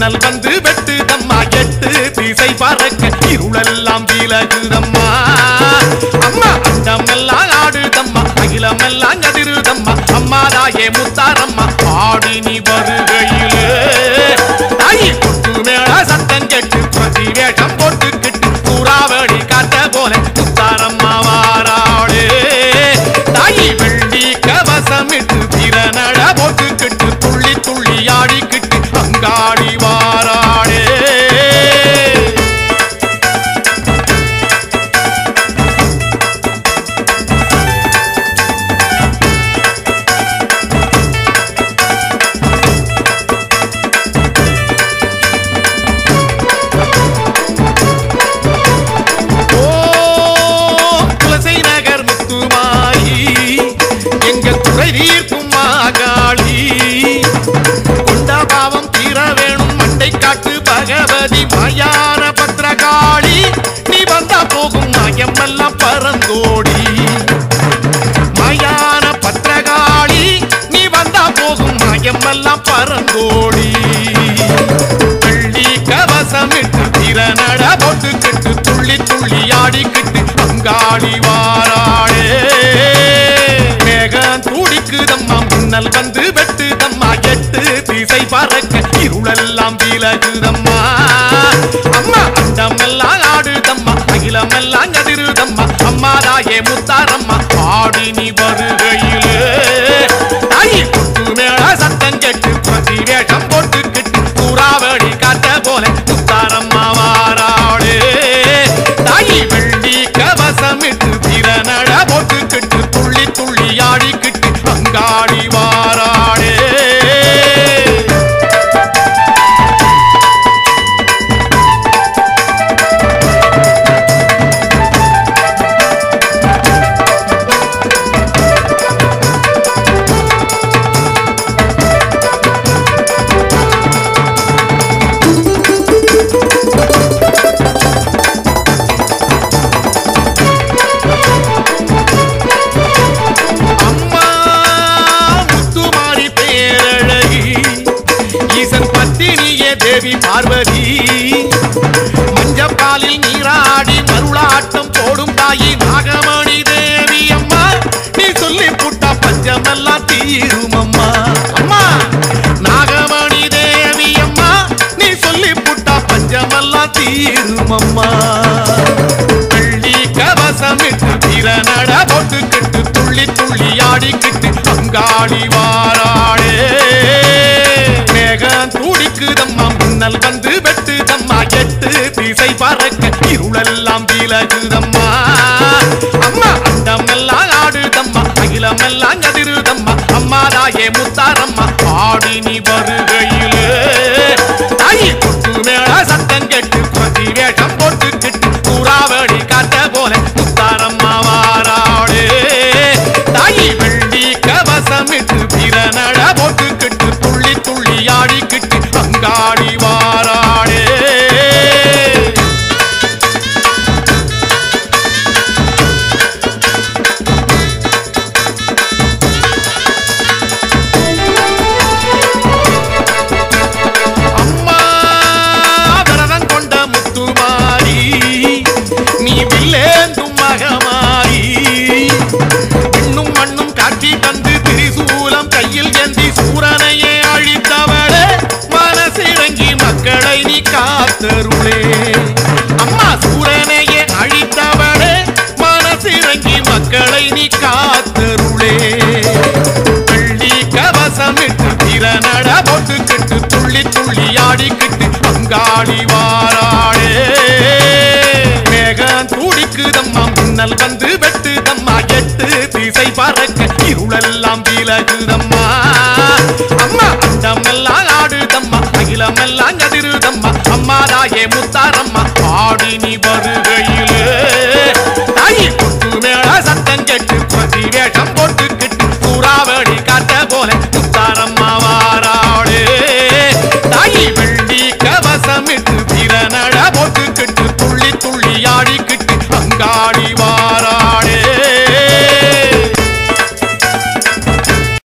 மின்னல் வந்து வெட்டுதம்மா எட்டு திசை பறக்க இருளெல்லாம் விலகுதம்மா அம்மா அண்டமெல்லாம் ஆடுதம்மா அகிலமெல்லாம் கதிருதம்மா அம்மா தாயே முத்தாரம்மா ஆடி நீ வருகையிலே தாயி கொட்டு மேள சத்தம் கேட்டு பிரதி வேஷம் போட்டுக்கிட்டு சூறாவளி காட்ட போல முத்தாரம்மா வாராளே தாயி வெள்ளி கவசமிட்டு திறனட போட்டுக்கிட்டு துள்ளி துள்ளி ஆடிக்கிட்டு அங்காடி வாராளே பகவதி மயான பத்ரகாளி நீ வந்தா போகும் மாயமெல்லாம் பரந்தோடி மயான பத்ரகாளி நீ வந்தா போகும் மாயமெல்லாம் பரந்தோடி வெள்ளி கவசமிட்டு திறனட போட்டுக்கிட்டு துள்ளி துள்ளி ஆடிக்கிட்டு அங்காடி வாராளே மேகம் துடிக்குதம்மா மின்னல் வந்து வெட்டுதம்மா எட்டு திசை பறக்க இருளெல்லாம் விலகுதம்மா அம்மா அண்டமெல்லாம் ஆடுதம்மா அகிலமெல்லாம் கதிருதம்மா அம்மா தாயே முத்தாரம்மா ஆடி நீ வருகையிலே தாயி கொட்டு மேள சத்தம் கேட்டு பிரதி வேஷம் போட்டுக்கிட்டு சூறாவளி காட்ட போல முத்தாரம்மா வாராளே தாயி வெள்ளி கவசமிட்டு திறனட போட்டுக்கிட்டு துள்ளி துள்ளி ஆடிக்கிட்டு அங்காடி வாராளே தேவி பார்வதி மஞ்சப்பாலில் நீராடி மருளாட்டம் போடும் தாயி நாகமணி தேவி அம்மா நீ சொல்லி புட்டா பஞ்சமெல்லாம் தீரும் அம்மா அம்மா நாகமணி தேவி அம்மா நீ சொல்லி புட்டா பஞ்சமெல்லாம் தீரும் அம்மா வெள்ளி கவசமிட்டு திறனட போட்டுக்கிட்டு துள்ளி துள்ளி ஆடிக்கிட்டு அங்காடி வாராளே மேகம் துடிக்குதம்மா மின்னல் வந்து வெட்டுதம்மா எட்டு திசை பறக்க இருளெல்லாம் விலகுதம்மா அம்மா அண்டமெல்லாம் ஆடுதம்மா அகிலமெல்லாம் கதிருதம்மா அம்மா தாயே முத்தாரம்மா ஆடி நீ வருகையிலே தாயி கொட்டு மேள சத்தம் கேட்டு பிரதி வேஷம் போட்டுக்கிட்டு சூறாவளி காட்ட போல முத்தாரம்மா வாராளே தாயி வெள்ளி கவசமிட்டு திறனட போட்டுக்கிட்டு துள்ளி துள்ளி ஆடிக்கிட்டு அங்காடி வாராளே அம்மா விரதம் கொண்ட முத்துமாரி நீ வில்லேந்தும் மகமாரி இன்னும் மண்ணும் காட்சி தந்து திரிசூலம் கையில் ஏந்தி சூரனையே அழித்தவளே மனசிறங்கி மக்களை நீ காத்தருளே அம்மா சூரனையே அழித்தவளே மனசிறங்கி மக்களை நீ காத்தருளே வெள்ளி கவசமிட்டு திறனட போட்டுக்கிட்டு துள்ளி துள்ளி ஆடிக்கிட்டு அங்காடி வாராளே மேகம் துடிக்குதம்மா மின்னல் வந்து வெட்டுதம்மா எட்டு திசை பறக்க இருளெல்லாம் விலகுதம்மா அம்மா அண்டமெல்லாம் ஆடுதம்மா அகிலமெல்லாம் கதிருதம்மா அம்மா தாயே முத்தார